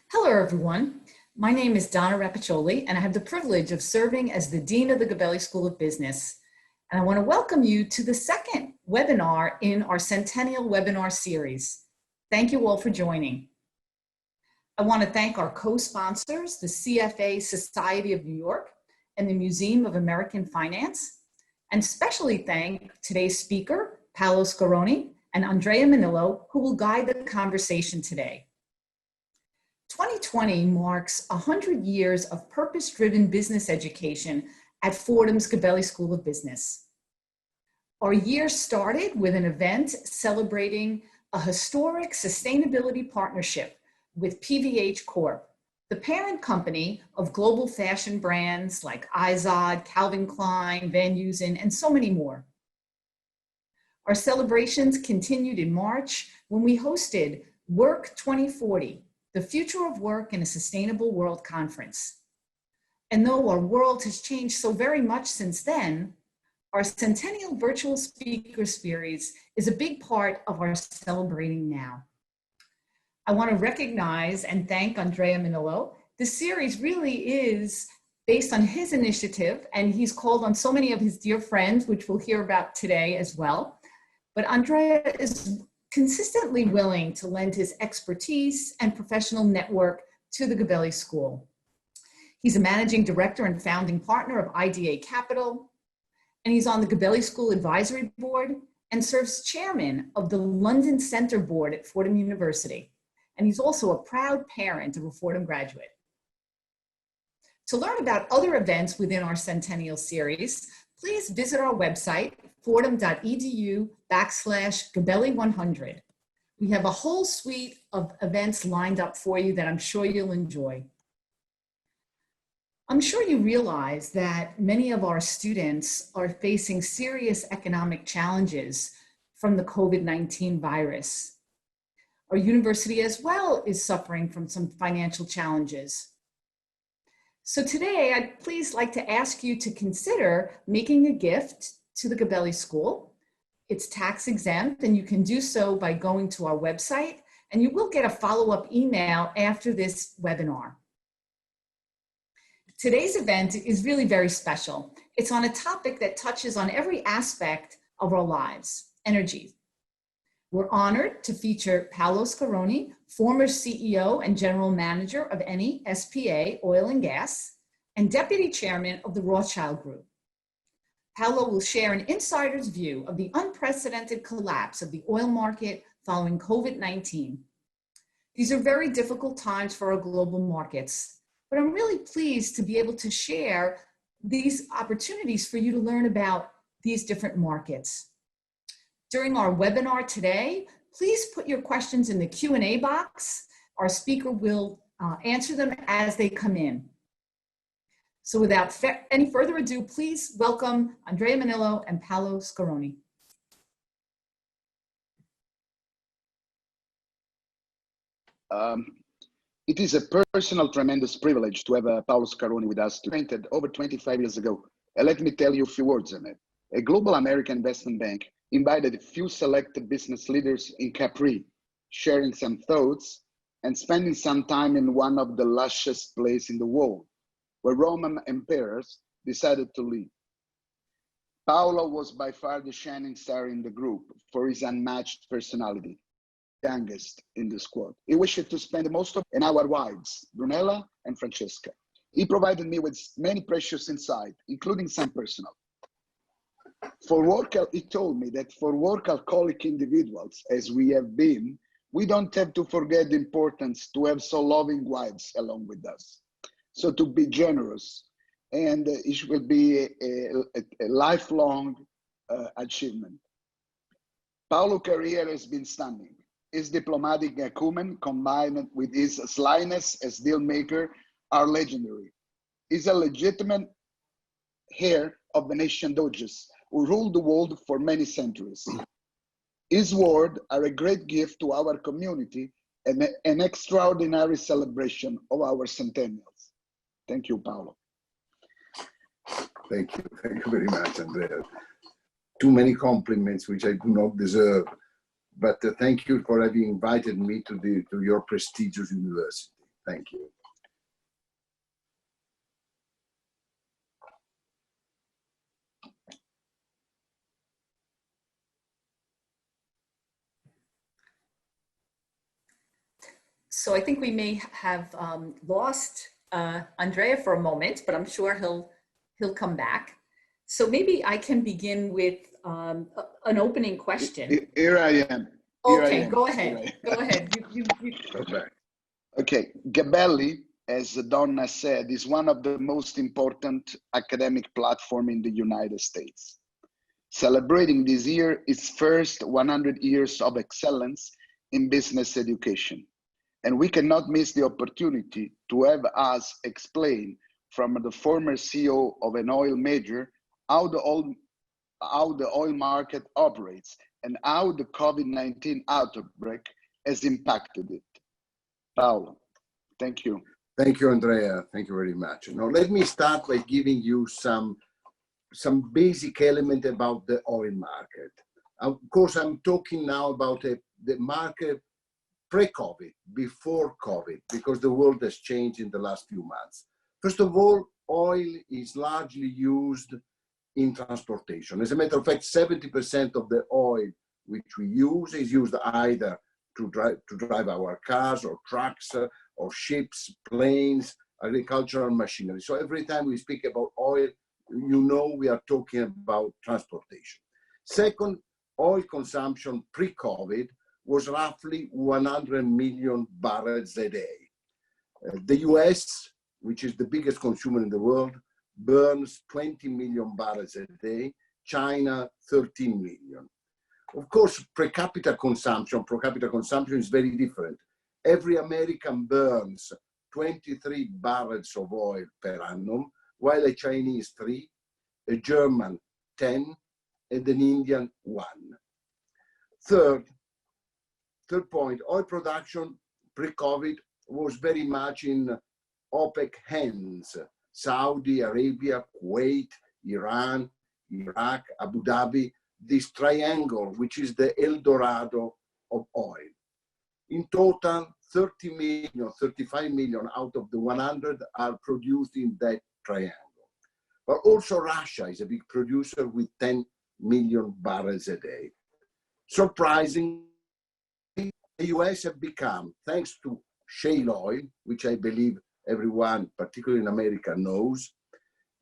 Hello, everyone. My name is Donna Rapiccioli, and I have the privilege of serving as the Dean of the Gabelli School of Business. And I want to welcome you to the second webinar in our Centennial webinar series. Thank you all for joining. I want to thank our co-sponsors, the CFA Society of New York and the Museum of American Finance, and especially thank today's speaker, Paolo Scaroni, and Andrea Manillo, who will guide the conversation today. 2020 marks 100 years of purpose-driven business education at Fordham's Gabelli School of Business. Our year started with an event celebrating a historic sustainability partnership with PVH Corp, the parent company of global fashion brands like Izod, Calvin Klein, Van Heusen, and so many more. Our celebrations continued in March when we hosted Work 2040, the Future of Work in a Sustainable World Conference. And though our world has changed so very much since then, our Centennial Virtual Speaker Series is a big part of our celebrating now. I want to recognize and thank Andrea Manillo. This series really is based on his initiative, and he's called on so many of his dear friends, which we'll hear about today as well. But Andrea is consistently willing to lend his expertise and professional network to the Gabelli School. He's a managing director and founding partner of IDA Capital, and he's on the Gabelli School Advisory Board and serves chairman of the London Center Board at Fordham University. And he's also a proud parent of a Fordham graduate. To learn about other events within our Centennial series, please visit our website, fordham.edu/Gabelli100. We have a whole suite of events lined up for you that I'm sure you'll enjoy. I'm sure you realize that many of our students are facing serious economic challenges from the COVID-19 virus. Our university as well is suffering from some financial challenges. So today, I'd please like to ask you to consider making a gift to the Gabelli School. It's tax exempt, and you can do so by going to our website, and you will get a follow-up email after this webinar. Today's event is really very special. It's on a topic that touches on every aspect of our lives, energy. We're honored to feature Paolo Scaroni, former CEO and General Manager of Eni S.p.A. Oil and Gas, and Deputy Chairman of the Rothschild Group. Paolo will share an insider's view of the unprecedented collapse of the oil market following COVID-19. These are very difficult times for our global markets, but I'm really pleased to be able to share these opportunities for you to learn about these different markets. During our webinar today, please put your questions in the Q&A box. Our speaker will answer them as they come in. So without any further ado, please welcome Andrea Manillo and Paolo Scaroni. It is a personal tremendous privilege to have Paolo Scaroni with us. Invented over 25 years ago. Let me tell you a few words on it. A global American investment bank invited a few selected business leaders in Capri, sharing some thoughts and spending some time in one of the lushest places in the world, where Roman emperors decided to live. Paolo was by far the shining star in the group for his unmatched personality, youngest in the squad. He wished to spend most of an our wives, Brunella and Francesca. He provided me with many precious insights, including some personal. He told me that for workaholic individuals, as we have been, we don't have to forget the importance to have so loving wives along with us. So to be generous, and it will be a lifelong achievement. Paolo's career has been stunning. His diplomatic acumen combined with his slyness as deal maker are legendary. He's a legitimate heir of Venetian doges who ruled the world for many centuries. His words are a great gift to our community and an extraordinary celebration of our centennials. Thank you, Paolo. Thank you very much, Andrea. Too many compliments which I do not deserve, but thank you for having invited me to your prestigious university. Thank you. So I think we may have lost Andrea for a moment, but I'm sure he'll come back. So maybe I can begin with an opening question. Here I am. Okay, go ahead. Go ahead. Okay. Okay, Gabelli, as Donna said, is one of the most important academic platforms in the United States, celebrating this year its first 100 years of excellence in business education. And we cannot miss the opportunity to have us explain from the former CEO of an oil major how the oil market operates and how the COVID-19 outbreak has impacted it. Paolo, thank you. Thank you, Andrea. Thank you very much. Now, let me start by giving you some basic element about the oil market. Of course, I'm talking now about the market pre-COVID, before COVID, because the world has changed in the last few months. First of all, oil is largely used in transportation. As a matter of fact, 70% of the oil which we use is used either to drive our cars or trucks or ships, planes, agricultural machinery. So every time we speak about oil, you know we are talking about transportation. Second, oil consumption pre-COVID was roughly 100 million barrels a day. The US, which is the biggest consumer in the world, burns 20 million barrels a day, China 13 million. Of course, per capita consumption is very different. Every American burns 23 barrels of oil per annum, while a Chinese 3, a German 10, and an Indian 1. Third point, oil production pre-COVID was very much in OPEC hands. Saudi Arabia, Kuwait, Iran, Iraq, Abu Dhabi, this triangle, which is the El Dorado of oil. In total, 30 million, 35 million out of the 100 are produced in that triangle. But also Russia is a big producer with 10 million barrels a day. Surprisingly, the US have become, thanks to shale oil, which I believe everyone, particularly in America, knows,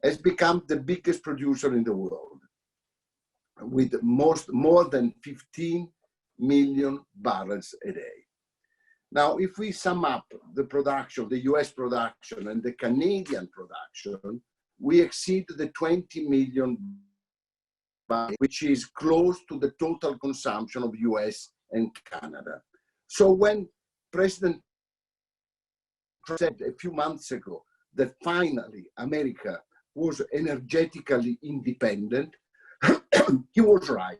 has become the biggest producer in the world, with more than 15 million barrels a day. Now, if we sum up the production, the US production and the Canadian production, we exceed the 20 million barrels, which is close to the total consumption of US and Canada. So when President Trump said a few months ago that finally America was energetically independent, he was right.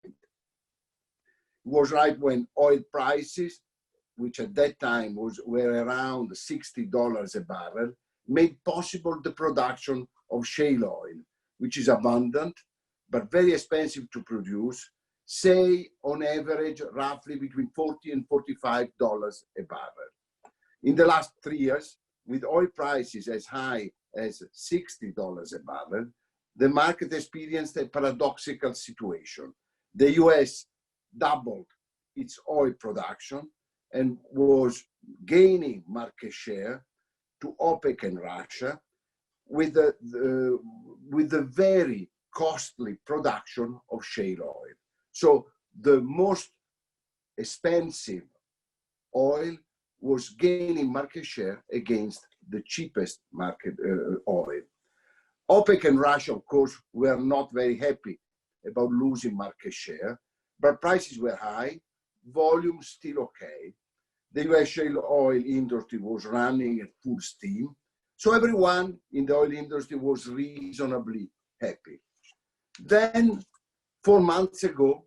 He was right when oil prices, which at that time were around $60 a barrel, made possible the production of shale oil, which is abundant, but very expensive to produce, say on average, roughly between $40 and $45 a barrel. In the last 3 years, with oil prices as high as $60 a barrel, the market experienced a paradoxical situation. The US doubled its oil production and was gaining market share to OPEC and Russia with the very costly production of shale oil. So the most expensive oil was gaining market share against the cheapest market oil. OPEC and Russia, of course, were not very happy about losing market share, but prices were high, volume still okay. The US shale oil industry was running at full steam, so everyone in the oil industry was reasonably happy. Then 4 months ago,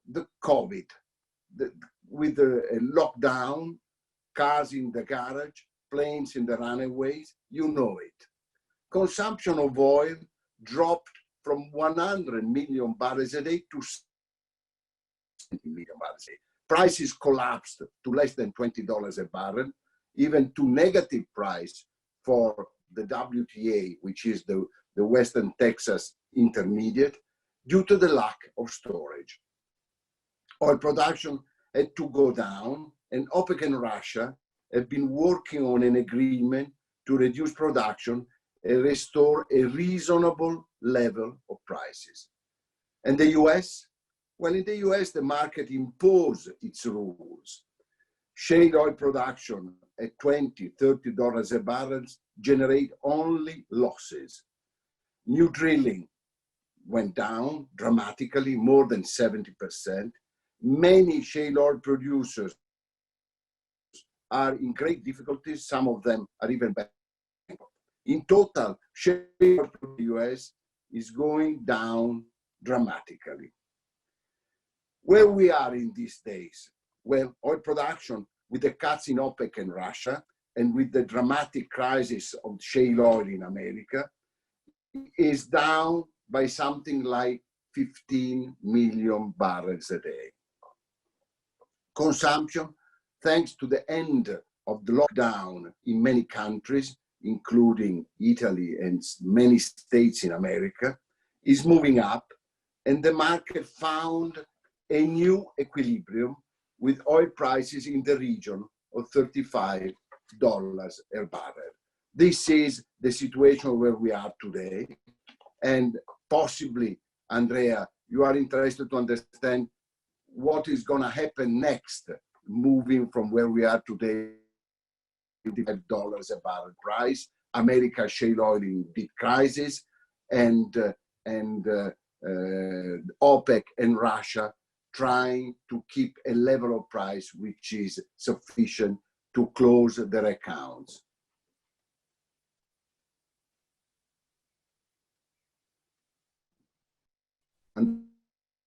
the COVID, with the lockdown, cars in the garage, planes in the runways, you know it. Consumption of oil dropped from 100 million barrels a day to 70 million barrels a day. prices collapsed to less than $20 a barrel, even to negative price for the WTA, which is the Western Texas Intermediate, due to the lack of storage. Oil production had to go down, and OPEC and Russia have been working on an agreement to reduce production and restore a reasonable level of prices. And the US? Well, in the US, the market imposed its rules. Shale oil production at $20, $30 a barrel generate only losses. New drilling went down dramatically, more than 70%. Many shale oil producers are in great difficulties. Some of them are even bankrupt. In total, shale oil in the US is going down dramatically. Where we are in these days? Well, oil production, with the cuts in OPEC and Russia, and with the dramatic crisis of shale oil in America, is down by something like 15 million barrels a day. Consumption, thanks to the end of the lockdown in many countries, including Italy and many states in America, is moving up, and the market found a new equilibrium with oil prices in the region of $35 a barrel. This is the situation where we are today, and possibly, Andrea, you are interested to understand what is going to happen next, moving from where we are today, $55 a barrel price, America shale oil in deep crisis, and OPEC and Russia trying to keep a level of price which is sufficient to close their accounts.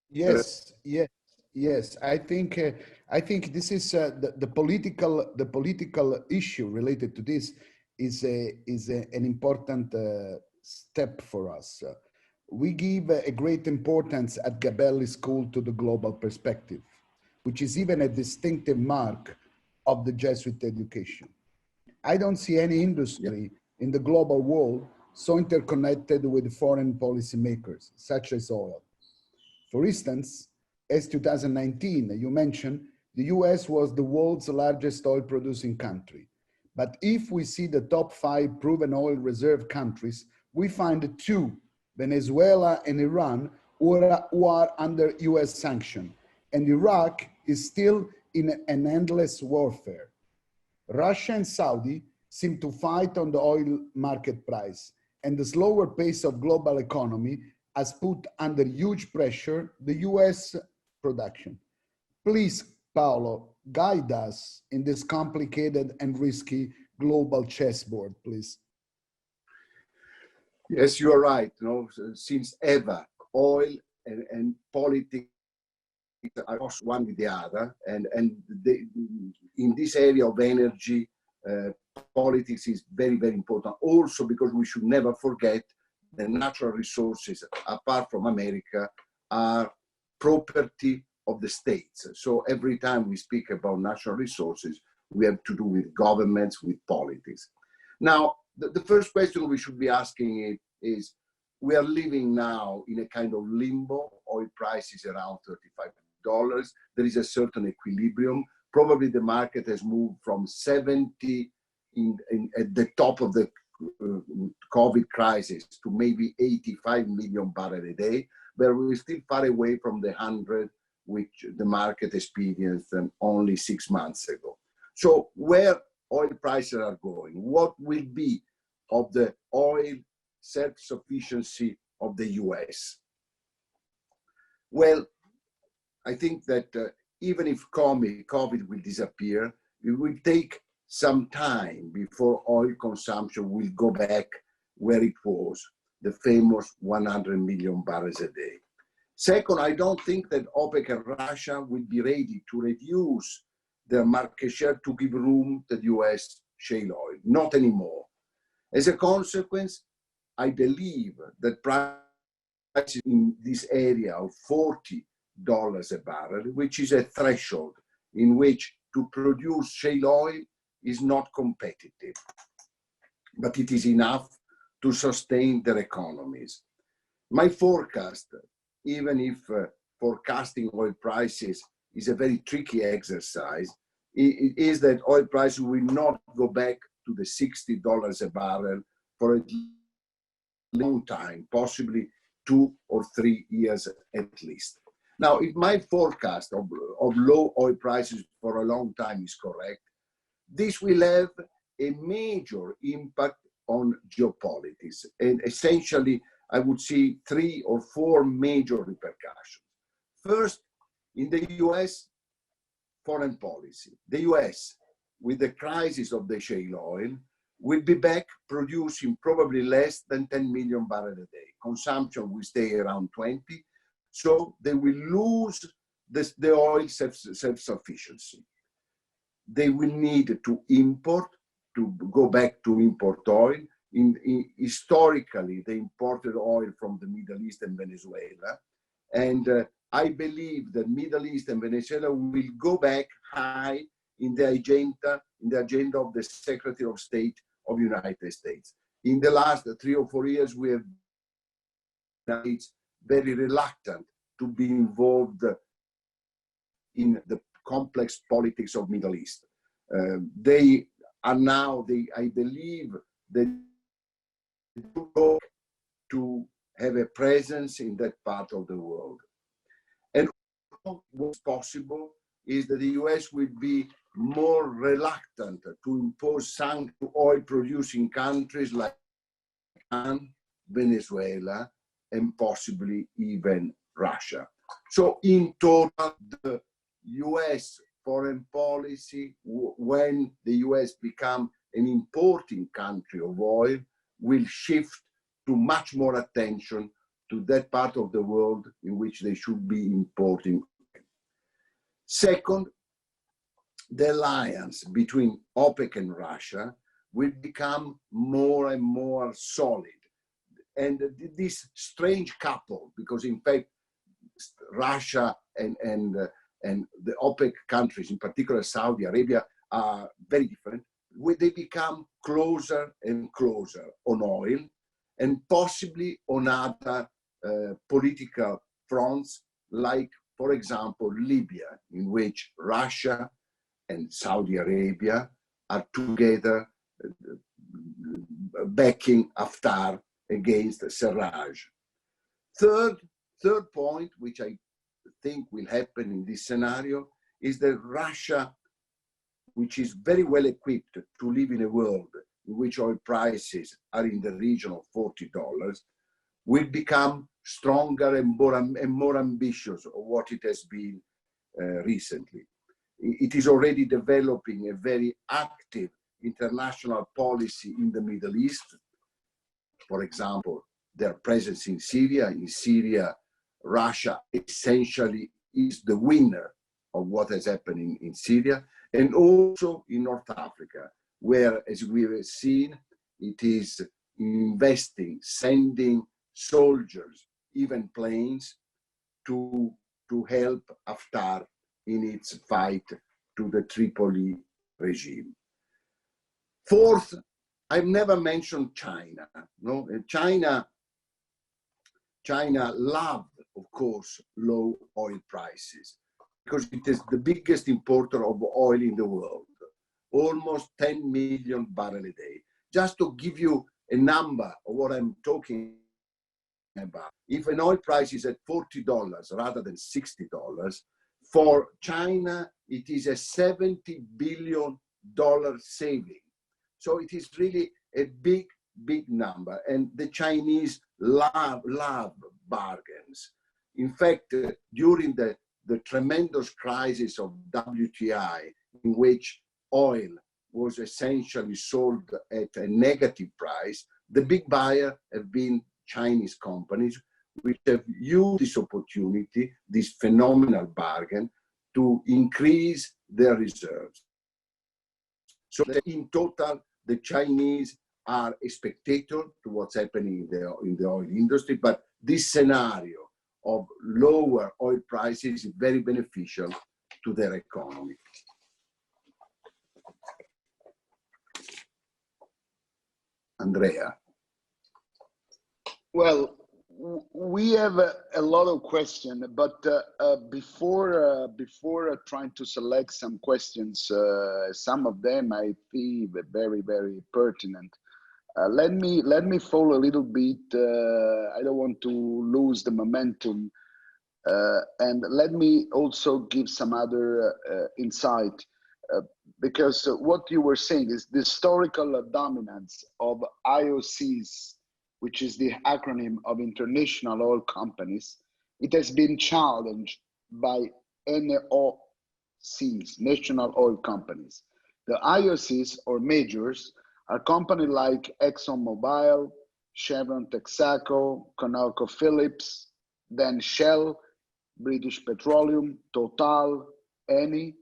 Yes. I think this is the political issue related to this is an important step for us. We give a great importance at Gabelli School to the global perspective, which is even a distinctive mark of the Jesuit education. I don't see any industry in the global world so interconnected with foreign policy makers, such as oil. For instance, as 2019, you mentioned, the US was the world's largest oil producing country. But if we see the top 5 proven oil reserve countries, we find 2, Venezuela and Iran, who are under US sanction, and Iraq is still in an endless warfare. Russia and Saudi seem to fight on the oil market price, and the slower pace of global economy has put under huge pressure the US production. Please, Paolo, guide us in this complicated and risky global chessboard, please. Yes, you are right. You know, since ever, oil and politics are one with the other, and in this area of energy, politics is very, very important. Also, because we should never forget the natural resources, apart from America, are property of the states. So every time we speak about natural resources, we have to do with governments, with politics. Now, the first question we should be asking is, we are living now in a kind of limbo. Oil price is around $35. There is a certain equilibrium. Probably the market has moved from 70 at the top of the COVID crisis to maybe 85 million barrels a day, but we're still far away from the 100 which the market experienced only 6 months ago. So where oil prices are going, what will be of the oil self-sufficiency of the US? Well, I think that even if COVID will disappear, it will take some time before oil consumption will go back where it was, the famous 100 million barrels a day. Second, I don't think that OPEC and Russia will be ready to reduce their market share to give room to the US shale oil, not anymore. As a consequence, I believe that prices in this area of $40 a barrel, which is a threshold in which to produce shale oil is not competitive, but it is enough to sustain their economies. My forecast, even if forecasting oil prices is a very tricky exercise, is that oil prices will not go back to the $60 a barrel for a long time, possibly 2 or 3 years at least. Now, if my forecast of low oil prices for a long time is correct, this will have a major impact on geopolitics. And essentially, I would see 3 or 4 major repercussions. First, in the US, foreign policy. The US, with the crisis of the shale oil, will be back producing probably less than 10 million barrels a day. Consumption will stay around 20. So they will lose the oil self-sufficiency. They will need to import, to go back to import oil. Historically, they imported oil from the Middle East and Venezuela. And I believe that Middle East and Venezuela will go back high in the agenda of the Secretary of State of the United States. In the last 3 or 4 years, we have been very reluctant to be involved in the complex politics of Middle East. They are now, I believe, they look to have a presence in that part of the world. And what's possible is that the US will be more reluctant to impose sanctions to oil-producing countries like Iran, Venezuela, and possibly even Russia. So in total, the US foreign policy, when the US become an importing country of oil, will shift to much more attention to that part of the world in which they should be importing. Second, the alliance between OPEC and Russia will become more and more solid. And this strange couple, because in fact, Russia and the OPEC countries, in particular Saudi Arabia, are very different. They become closer and closer on oil and possibly on other political fronts, like, for example, Libya, in which Russia and Saudi Arabia are together backing Haftar against Sarraj. Third point, which I think will happen in this scenario, is that Russia, which is very well equipped to live in a world in which oil prices are in the region of $40, will become stronger and more ambitious of what it has been recently. It is already developing a very active international policy in the Middle East. For example, their presence in Syria. In Syria, Russia essentially is the winner of what is happening in Syria, and also in North Africa, where, as we have seen, it is investing, sending soldiers, even planes, to help Haftar in its fight to the Tripoli regime. Fourth, I've never mentioned China. No, China loved, of course, low oil prices because it is the biggest importer of oil in the world, almost 10 million barrels a day. Just to give you a number of what I'm talking about, if an oil price is at $40 rather than $60, for China, it is a $70 billion saving. So it is really a big, big number. And the Chinese love bargains. In fact, during the tremendous crisis of WTI, in which oil was essentially sold at a negative price, the big buyer have been Chinese companies, which have used this opportunity, this phenomenal bargain, to increase their reserves. So that in total, the Chinese are a spectator to what's happening in the oil industry, but this scenario of lower oil prices is very beneficial to their economy. Andrea. Well, we have a lot of questions, but before trying to select some questions, some of them I feel very, very pertinent. Let me follow a little bit. I don't want to lose the momentum, and let me also give some other insight, because what you were saying is the historical dominance of IOCs, which is the acronym of International Oil Companies. It has been challenged by NOCs, National Oil Companies. The IOCs, or majors, are companies like ExxonMobil, Chevron, Texaco, ConocoPhillips, then Shell, British Petroleum, Total, Eni,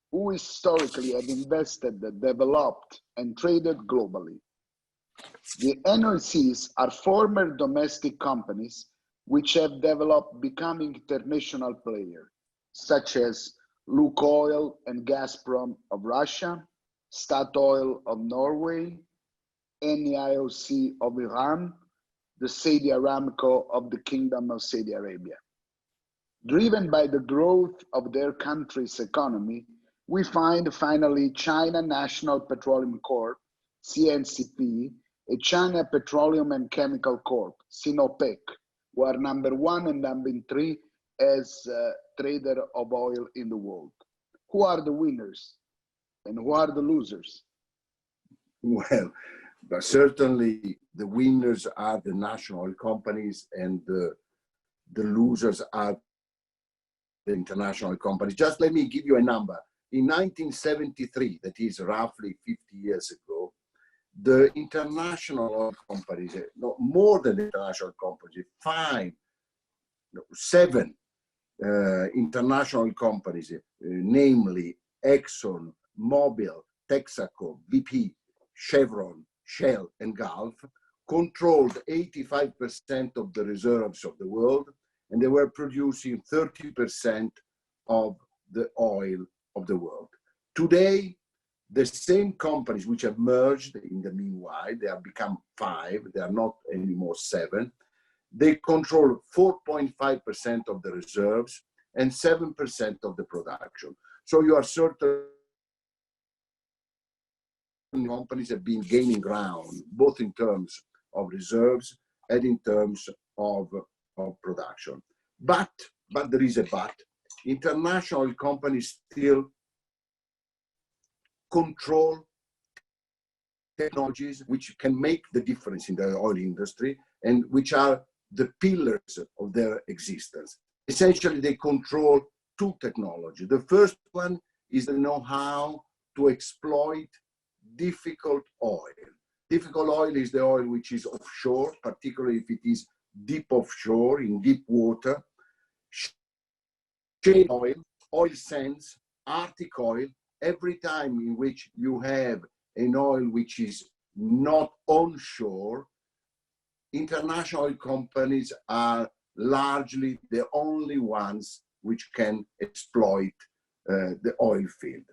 who historically have invested, developed, and traded globally. The NOCs are former domestic companies which have developed becoming international players, such as Lukoil and Gazprom of Russia, Statoil of Norway, NIOC of Iran, the Saudi Aramco of the Kingdom of Saudi Arabia. Driven by the growth of their country's economy, we find finally China National Petroleum Corp, CNCP, and China Petroleum and Chemical Corp, Sinopec, who are number 1 and number 3 as trader of oil in the world. Who are the winners and who are the losers? Well, but certainly the winners are the national oil companies, and the losers are the international companies. Just let me give you a number. In 1973, that is roughly 50 years ago, the international oil companies, no, more than the international companies, 7 international companies, namely Exxon, Mobil, Texaco, BP, Chevron, Shell, and Gulf, controlled 85% of the reserves of the world, and they were producing 30% of the oil of the world. Today, the same companies which have merged in the meanwhile, they have become 5, they are not anymore 7, they control 4.5% of the reserves and 7% of the production. So you are certain companies have been gaining ground, both in terms of reserves and in terms of production. But there is a but. International companies still control technologies which can make the difference in the oil industry and which are the pillars of their existence. Essentially, they control 2 technologies. The first one is the know-how to exploit difficult oil. Difficult oil is the oil which is offshore, particularly if it is deep offshore, in deep water. Shale oil, oil sands, Arctic oil, every time in which you have an oil which is not onshore, international companies are largely the only ones which can exploit the oil field.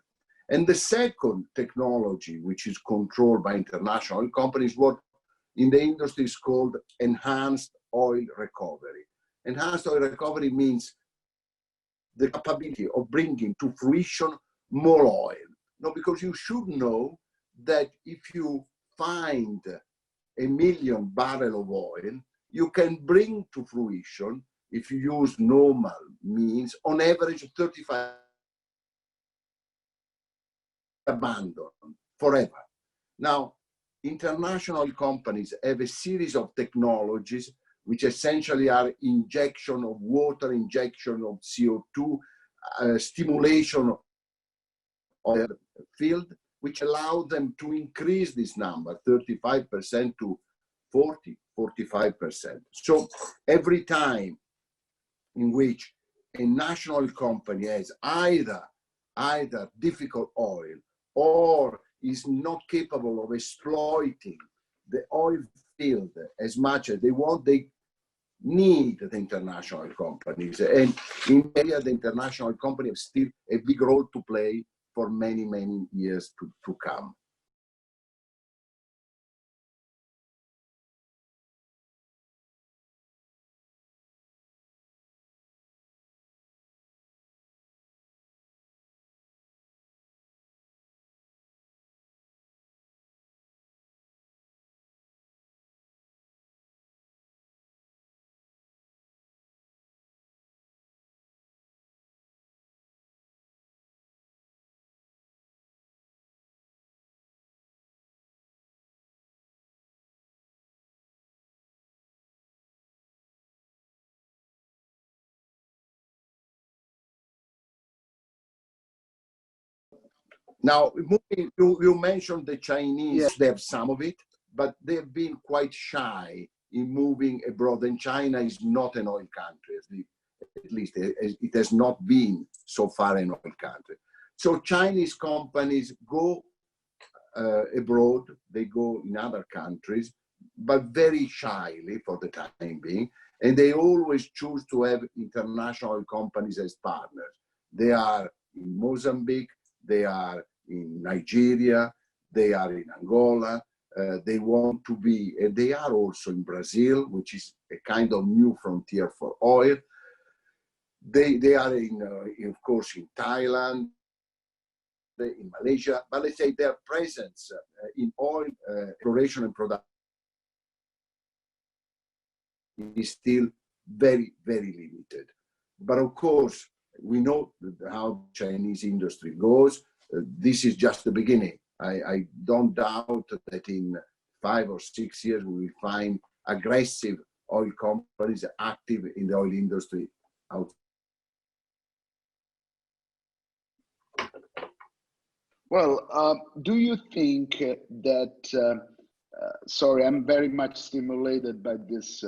And the second technology, which is controlled by international companies, what in the industry is called enhanced oil recovery. Enhanced oil recovery means the capability of bringing to fruition more oil. No, because you should know that if you find 1 million barrels of oil, you can bring to fruition, if you use normal means, on average 35 abandoned forever. Now, international companies have a series of technologies which essentially are injection of water, injection of CO2, stimulation of the field, which allow them to increase this number, 35% to 40, 45%. So every time in which a national company has either difficult oil or is not capable of exploiting the oil field as much as they want, they need the international companies. And in area, the international companies have still a big role to play for many, many years to come. Now, you mentioned the Chinese, they have some of it, but they've been quite shy in moving abroad. And China is not an oil country, at least it has not been so far an oil country. So Chinese companies go abroad, they go in other countries, but very shyly for the time being. And they always choose to have international companies as partners. They are in Mozambique, they are in Nigeria, they are in Angola, they want to be, and they are also in Brazil, which is a kind of new frontier for oil. They are of course, in Thailand, in Malaysia, but let's say their presence in oil exploration and production is still very, very limited. But of course, we know how Chinese industry goes. This is just the beginning. I don't doubt that in 5 or 6 years, we will find aggressive oil companies active in the oil industry out. Well, do you think that, sorry, I'm very much stimulated by this,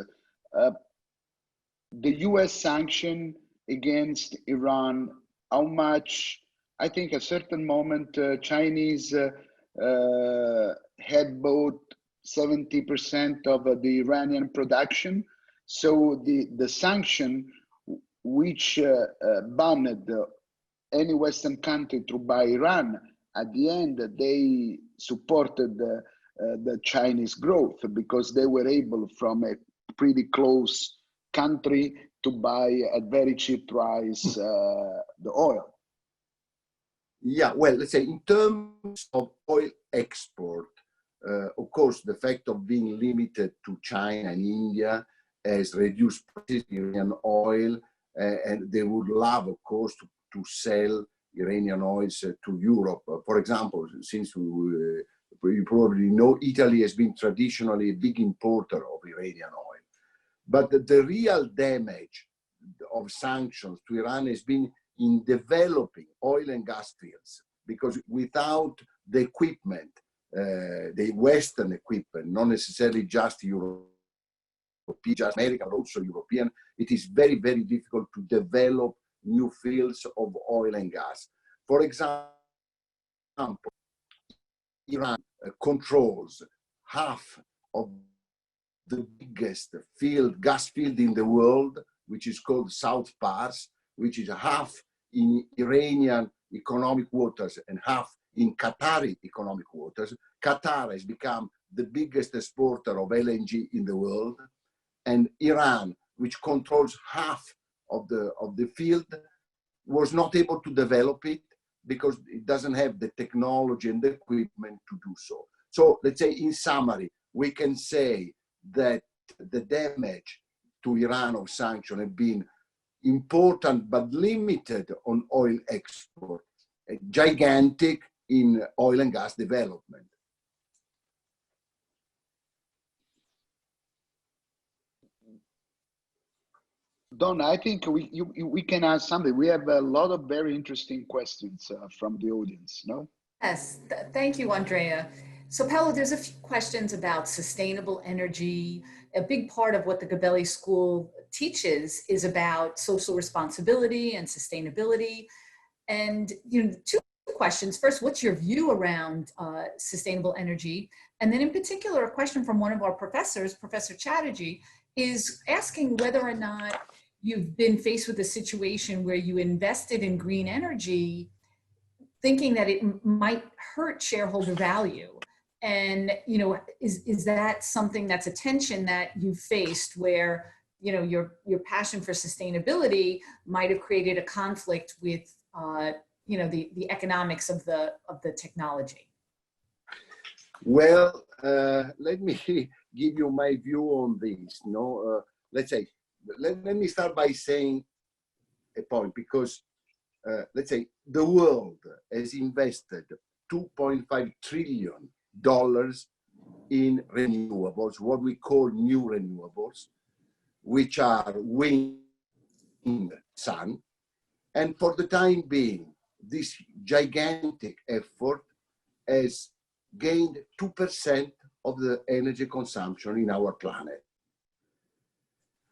the US sanction against Iran, how much, I think at a certain moment, Chinese had bought 70% of the Iranian production. So the sanction, which banned any Western country to buy Iran, at the end, they supported the Chinese growth because they were able from a pretty close country to buy at very cheap price the oil. Yeah, well, let's say in terms of oil export, of course, the fact of being limited to China and India has reduced prices of Iranian oil, and they would love, of course, to sell Iranian oils to Europe. For example, since you probably know, Italy has been traditionally a big importer of Iranian oil. But the real damage of sanctions to Iran has been in developing oil and gas fields, because without the equipment, the Western equipment, not necessarily just Europe, just American, but also European, it is very, very difficult to develop new fields of oil and gas. For example, Iran controls half of the biggest gas field in the world, which is called South Pars, which is half in Iranian economic waters and half in Qatari economic waters. Qatar has become the biggest exporter of LNG in the world, and Iran, which controls half of the field, was not able to develop it because it doesn't have the technology and the equipment to do so. So let's say, in summary, we can say that the damage to Iran of sanctions have been important but limited on oil export, gigantic in oil and gas development. Don, I think we can ask something. We have a lot of very interesting questions from the audience, no? Yes, thank you, Andrea. So Paolo, there's a few questions about sustainable energy. A big part of what the Gabelli School teaches is about social responsibility and sustainability. And two questions. First, what's your view around sustainable energy? And then in particular, a question from one of our professors, Professor Chatterjee, is asking whether or not you've been faced with a situation where you invested in green energy thinking that it might hurt shareholder value. And, you know, is that something that's a tension that you faced where, you know, your passion for sustainability might have created a conflict with, you know, the economics of the technology? Well, let me give you my view on this. No, let's say, let me start by saying a point, because let's say the world has invested $2.5 trillion in renewables, what we call new renewables, which are wind, sun. And for the time being, this gigantic effort has gained 2% of the energy consumption in our planet.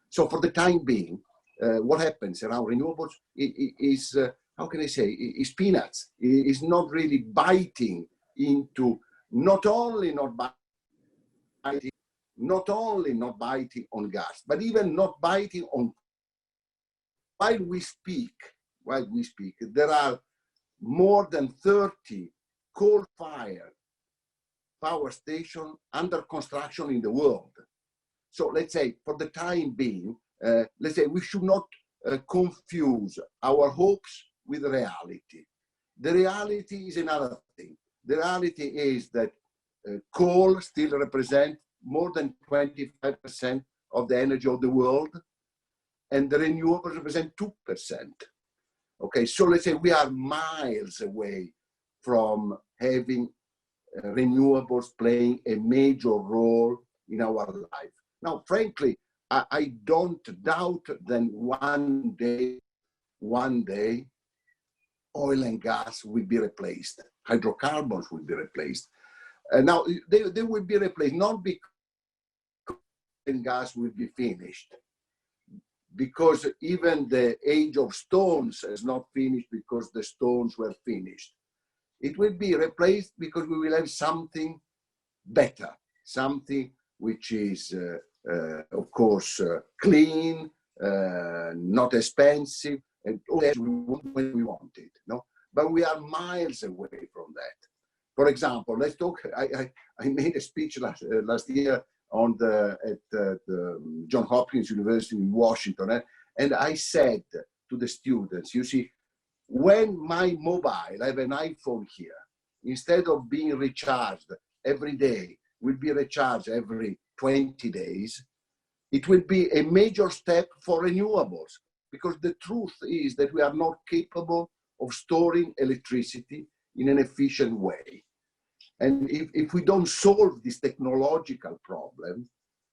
So for the time being, what happens around renewables is, how can I say, is peanuts. It's not really biting into, not only not biting on gas, but even not biting on. While we speak, there are more than 30 coal-fired power stations under construction in the world. So let's say, for the time being, let's say we should not confuse our hopes with reality. The reality is another thing. The reality is that coal still represents more than 25% of the energy of the world, and the renewables represent 2%. Okay, so let's say we are miles away from having renewables playing a major role in our life. Now, frankly, I don't doubt that one day, oil and gas will be replaced. Hydrocarbons will be replaced. Now, they will be replaced, not because oil and gas will be finished, because even the age of stones is not finished because the stones were finished. It will be replaced because we will have something better, something which is, of course, clean, not expensive, and all that we want when we want it. No? But we are miles away from that. For example, let's talk. I made a speech last year at the Johns Hopkins University in Washington, and I said to the students, you see, when my mobile, I have an iPhone here, instead of being recharged every day, will be recharged every 20 days, it will be a major step for renewables, because the truth is that we are not capable of storing electricity in an efficient way. And if we don't solve this technological problem,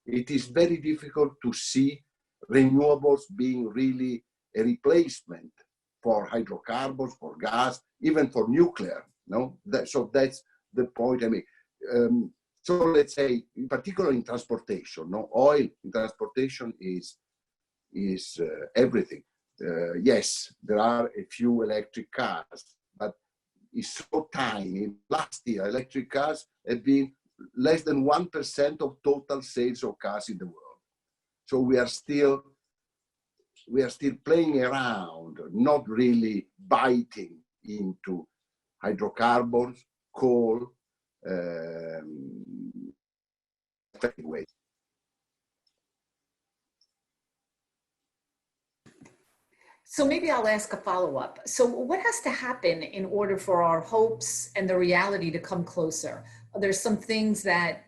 it is very difficult to see renewables being really a replacement for hydrocarbons, for gas, even for nuclear. No, so that's the point I make. So let's say, in particular in transportation, no, oil in transportation is everything. Yes, there are a few electric cars, but it's so tiny. Last year, electric cars have been less than 1% of total sales of cars in the world. So we are still playing around, not really biting into hydrocarbons, coal, way. So maybe I'll ask a follow-up. So what has to happen in order for our hopes and the reality to come closer? There's some things that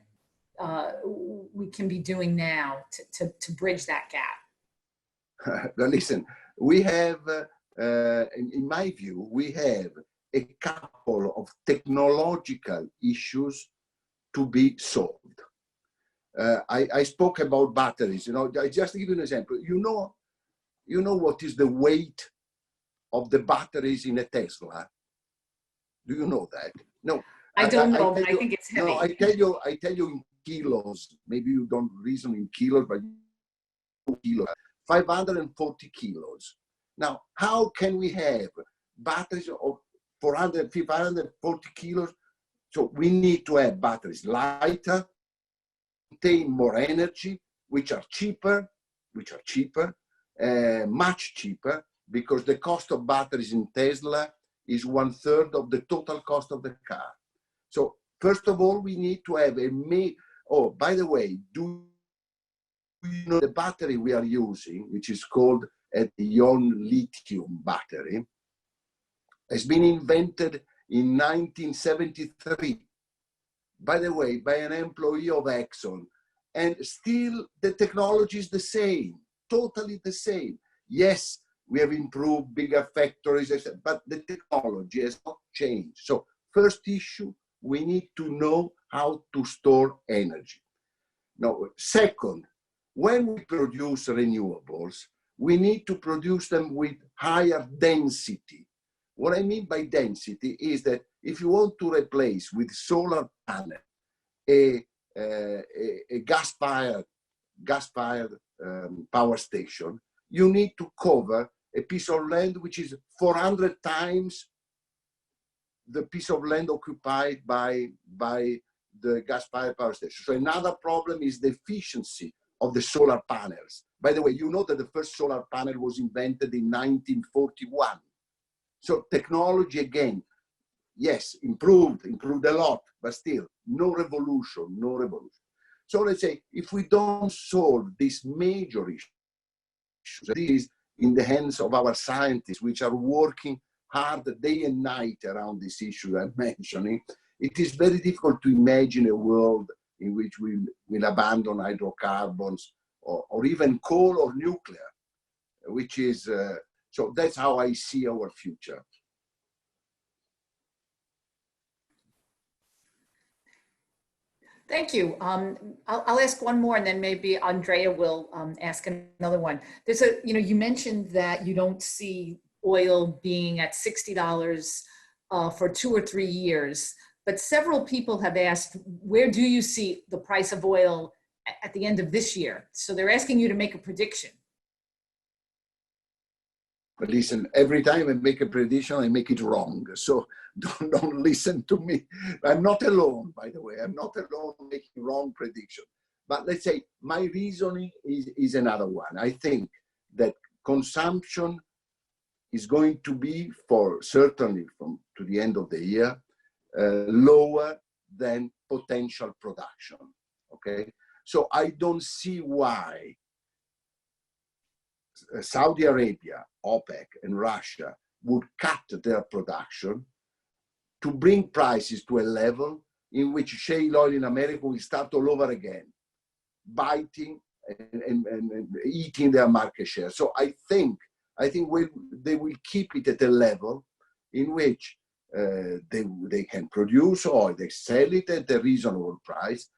we can be doing now to bridge that gap. Listen, we have, in my view, we have a couple of technological issues to be solved. I spoke about batteries. You know, I just give you an example. You know what is the weight of the batteries in a Tesla? Do you know that? No. I don't know, but I think it's heavy. No, I tell you in kilos. Maybe you don't reason in kilos, but kilos. 540 kilos. Now, how can we have batteries of 540 kilos? So we need to have batteries lighter, contain more energy, which are cheaper, much cheaper, because the cost of batteries in Tesla is 1/3 of the total cost of the car. So first of all, we need to have oh, by the way, do you know the battery we are using, which is called an ion lithium battery, has been invented in 1973, by the way, by an employee of Exxon. And still the technology is the same, totally the same. Yes, we have improved bigger factories, but the technology has not changed. So first issue, we need to know how to store energy. Now, second, when we produce renewables, we need to produce them with higher density. What I mean by density is that if you want to replace with solar panel a gas-fired power station, you need to cover a piece of land which is 400 times the piece of land occupied by the gas-fired power station. So another problem is the efficiency of the solar panels. By the way, you know that the first solar panel was invented in 1941. So technology, again, yes, improved a lot, but still, no revolution. So let's say, if we don't solve these major issues, this is in the hands of our scientists, which are working hard day and night around this issue I'm mentioning, it is very difficult to imagine a world in which we'll abandon hydrocarbons or even coal or nuclear, which is, so that's how I see our future. Thank you. I'll ask one more, and then maybe Andrea will ask another one. There's you mentioned that you don't see oil being at $60 for 2 or 3 years, but several people have asked, where do you see the price of oil at the end of this year? So they're asking you to make a prediction. But listen, every time I make a prediction, I make it wrong. So don't listen to me. I'm not alone, by the way. I'm not alone making wrong prediction. But let's say my reasoning is another one. I think that consumption is going to be, for certainly to the end of the year, lower than potential production. Okay, so I don't see why Saudi Arabia, OPEC, and Russia would cut their production to bring prices to a level in which shale oil in America will start all over again, biting and eating their market share. So I think they will keep it at a level in which they can produce oil, they sell it at a reasonable price,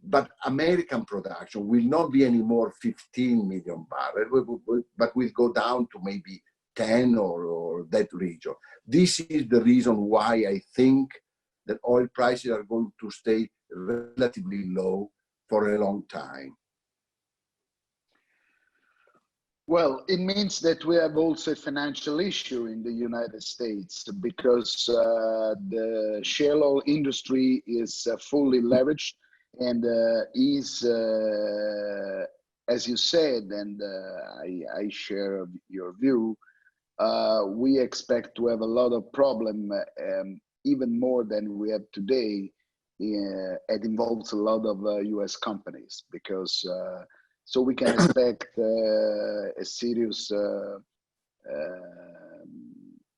but American production will not be anymore 15 million barrels, but will go down to maybe 10 or that region. This is the reason why I think that oil prices are going to stay relatively low for a long time. Well, it means that we have also a financial issue in the United States, because the shale oil industry is fully leveraged and is, as you said, and I share your view, we expect to have a lot of problem, even more than we have today. It involves a lot of US companies, because so we can expect a serious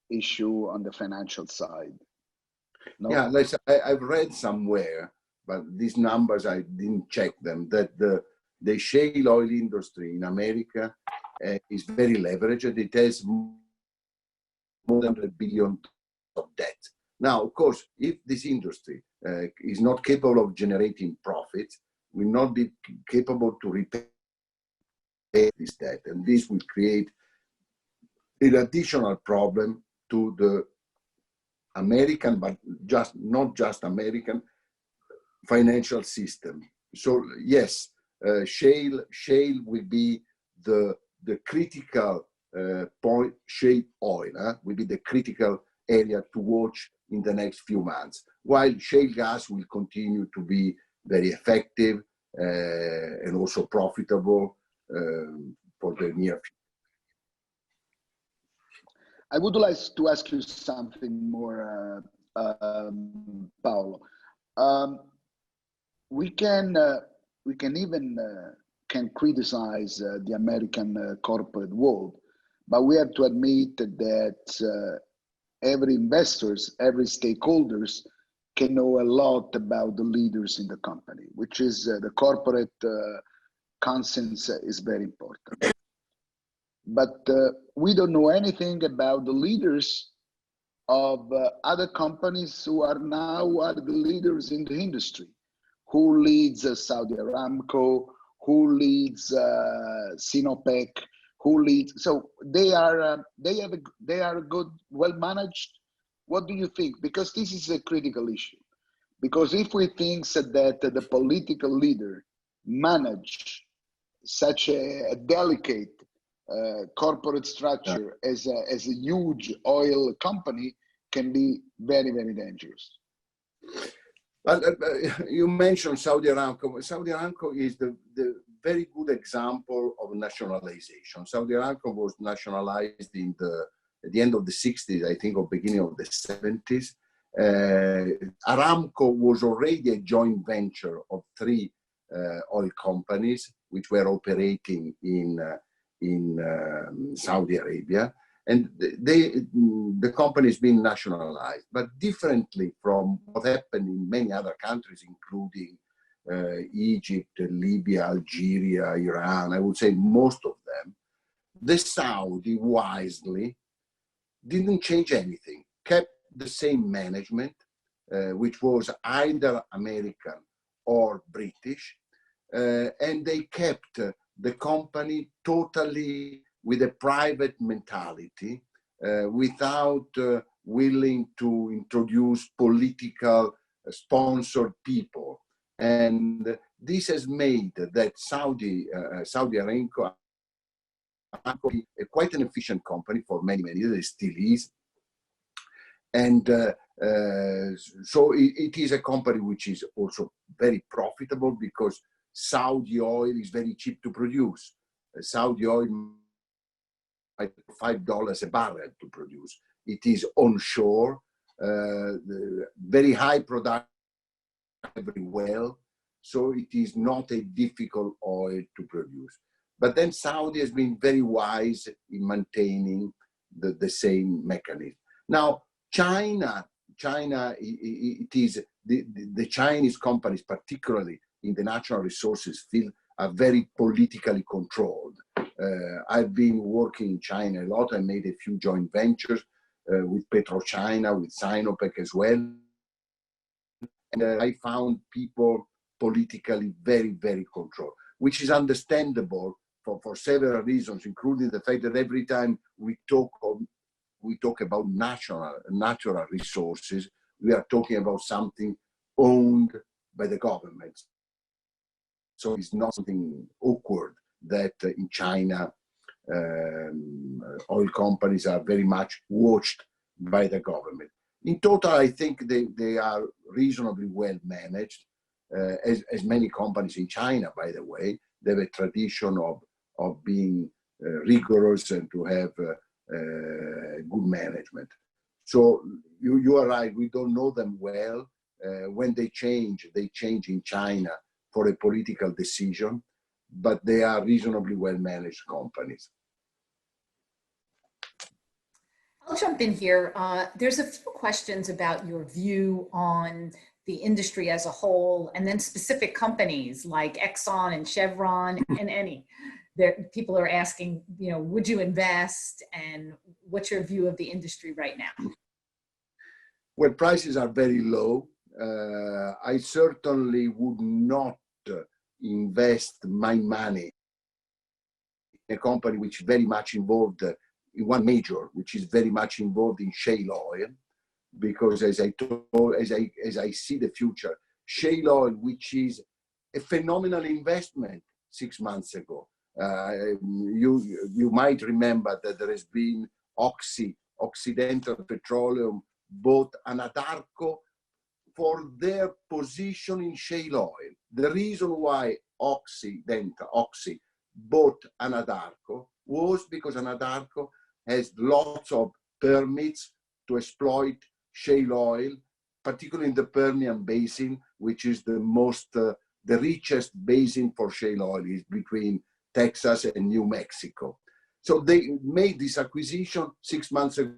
issue on the financial side. No? Yeah, I've read somewhere, but these numbers, I didn't check them, that the shale oil industry in America is very leveraged. It has more than $1 billion of debt. Now, of course, if this industry is not capable of generating profits, will not be capable to repay this debt, and this will create an additional problem to the American, but not just American financial system. So yes, shale will be the critical point. Shale oil will be the critical area to watch in the next few months, while shale gas will continue to be very effective, and also profitable for the near future. I would like to ask you something more, Paolo. We can even can criticize the American corporate world, but we have to admit that every investors, every stakeholders can know a lot about the leaders in the company, which is the corporate conscience is very important. But we don't know anything about the leaders of other companies who are now the leaders in the industry. Who leads Saudi Aramco? Who leads Sinopec? Who leads? So they are good, well managed. What do you think? Because this is a critical issue. Because if we think that the political leader manage such a delicate corporate structure as a huge oil company, can be very, very dangerous. But you mentioned Saudi Aramco. Saudi Aramco is the very good example of nationalization. Saudi Aramco was nationalized at the end of the 60s, I think, or beginning of the 70s. Aramco was already a joint venture of 3 oil companies which were operating in Saudi Arabia, and the company has been nationalized, but differently from what happened in many other countries, including Egypt, Libya, Algeria, Iran. I would say most of them. The Saudi wisely didn't change anything, kept the same management, which was either American or British, and they kept the company totally with a private mentality, without willing to introduce political sponsored people. And this has made that Saudi Aramco quite an efficient company for many, many years. It still is. And so it is a company which is also very profitable because Saudi oil is very cheap to produce. Saudi oil might $5 a barrel to produce. It is onshore, very high production, very well. So it is not a difficult oil to produce. But then Saudi has been very wise in maintaining the same mechanism. Now, China, it is the Chinese companies, particularly in the natural resources field, are very politically controlled. I've been working in China a lot. I made a few joint ventures with PetroChina, with Sinopec as well. And I found people politically very, very controlled, which is understandable for several reasons, including the fact that every time we talk about natural resources, we are talking about something owned by the government. So it's not something awkward that in China, oil companies are very much watched by the government. In total, I think they are reasonably well managed, as many companies in China, by the way. They have a tradition of being rigorous and to have good management. So you are right, we don't know them well. When they change in China for a political decision, but they are reasonably well managed companies. I'll jump in here. There's a few questions about your view on the industry as a whole, and then specific companies like Exxon and Chevron and Eni. People are asking, would you invest, and what's your view of the industry right now? Well, prices are very low. I certainly would not invest my money in a company which is very much involved in one major, which is very much involved in shale oil, because as I see the future, shale oil, which is a phenomenal investment 6 months ago. You might remember that there has been Occidental Petroleum bought Anadarko for their position in shale oil. The reason why Oxy bought Anadarko was because Anadarko has lots of permits to exploit shale oil, particularly in the Permian Basin, which is the richest basin for shale oil, is between Texas and New Mexico. So they made this acquisition 6 months ago,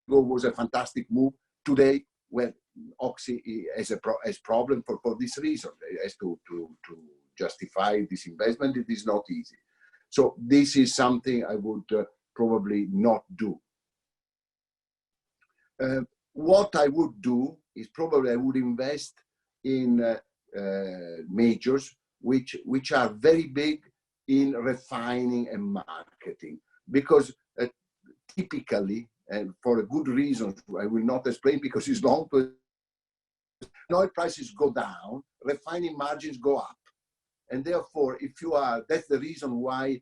was a fantastic move. Today, well, Oxy has a problem for this reason. As to justify this investment, it is not easy. So this is something I would probably not do. What I would do is probably I would invest in majors which are very big in refining and marketing, because typically, and for a good reason, I will not explain because it's long, but oil prices go down, refining margins go up. And therefore, that's the reason why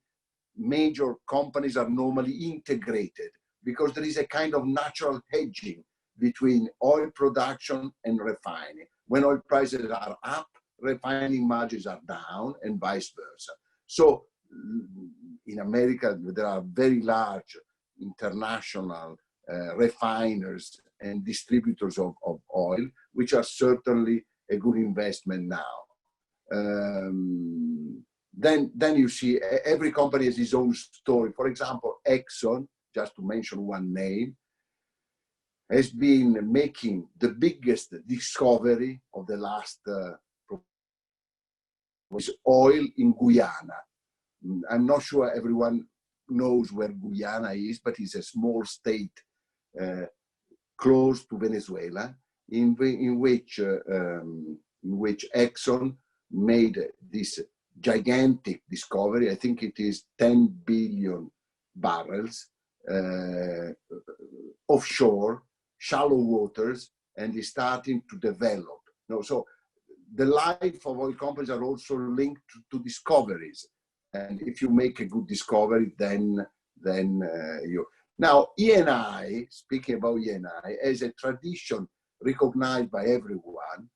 major companies are normally integrated, because there is a kind of natural hedging between oil production and refining. When oil prices are up, refining margins are down, and vice versa. So in America, there are very large international refiners and distributors of oil, which are certainly a good investment now. Then you see every company has its own story. For example, Exxon, just to mention one name, has been making the biggest discovery of the last was oil in Guyana. I'm not sure everyone knows where Guyana is, but it's a small state close to Venezuela, in which Exxon made this gigantic discovery. I think it is 10 billion barrels offshore, shallow waters, and is starting to develop. So the life of oil companies are also linked to discoveries. And if you make a good discovery, then you. Now, Eni, speaking about Eni, as a tradition recognized by everyone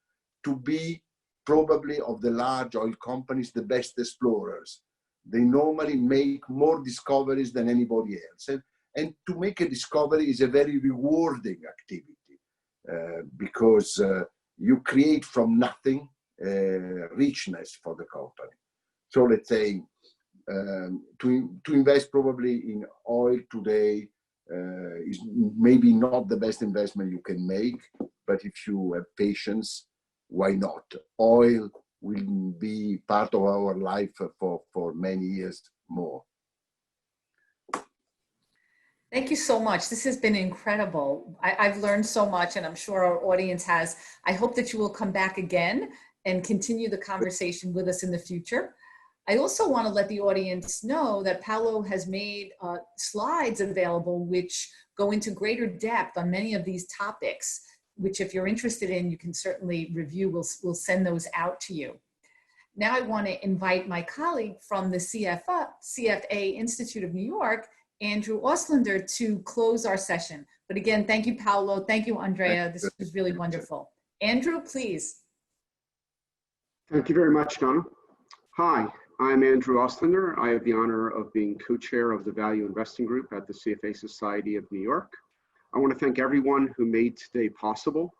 to be probably of the large oil companies, the best explorers. They normally make more discoveries than anybody else. And to make a discovery is a very rewarding activity because you create from nothing richness for the company. So let's say to invest probably in oil today is maybe not the best investment you can make, but if you have patience, why not? Oil will be part of our life for many years more. Thank you so much. This has been incredible. I've learned so much, and I'm sure our audience has. I hope that you will come back again and continue the conversation with us in the future. I also want to let the audience know that Paolo has made slides available which go into greater depth on many of these topics, which if you're interested in, you can certainly review. We'll send those out to you. Now I want to invite my colleague from the CFA Institute of New York, Andrew Ostlander, to close our session. But again, thank you, Paolo. Thank you, Andrea. This was really wonderful. Andrew, please. Thank you very much, Donna. Hi, I'm Andrew Ostlander. I have the honor of being co-chair of the Value Investing Group at the CFA Society of New York. I want to thank everyone who made today possible.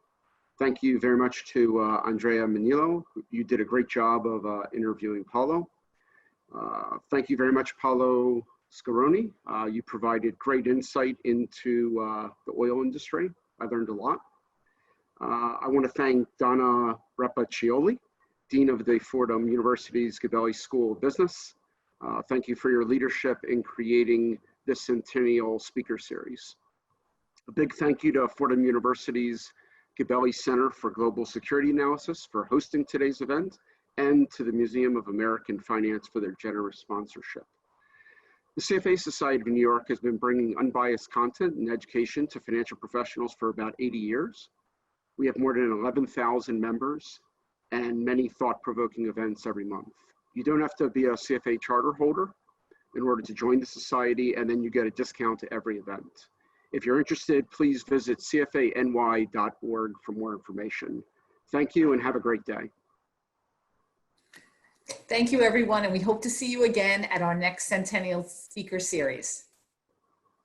Thank you very much to Andrea Manillo. You did a great job of interviewing Paolo. Thank you very much, Paolo Scaroni. You provided great insight into the oil industry. I learned a lot. I want to thank Donna Rapaccioli, Dean of the Fordham University's Gabelli School of Business. Thank you for your leadership in creating this Centennial Speaker Series. A big thank you to Fordham University's Gabelli Center for Global Security Analysis for hosting today's event, and to the Museum of American Finance for their generous sponsorship. The CFA Society of New York has been bringing unbiased content and education to financial professionals for about 80 years. We have more than 11,000 members and many thought-provoking events every month. You don't have to be a CFA charter holder in order to join the society, and then you get a discount to every event. If you're interested, please visit cfany.org for more information. Thank you and have a great day. Thank you, everyone, and we hope to see you again at our next Centennial Speaker Series.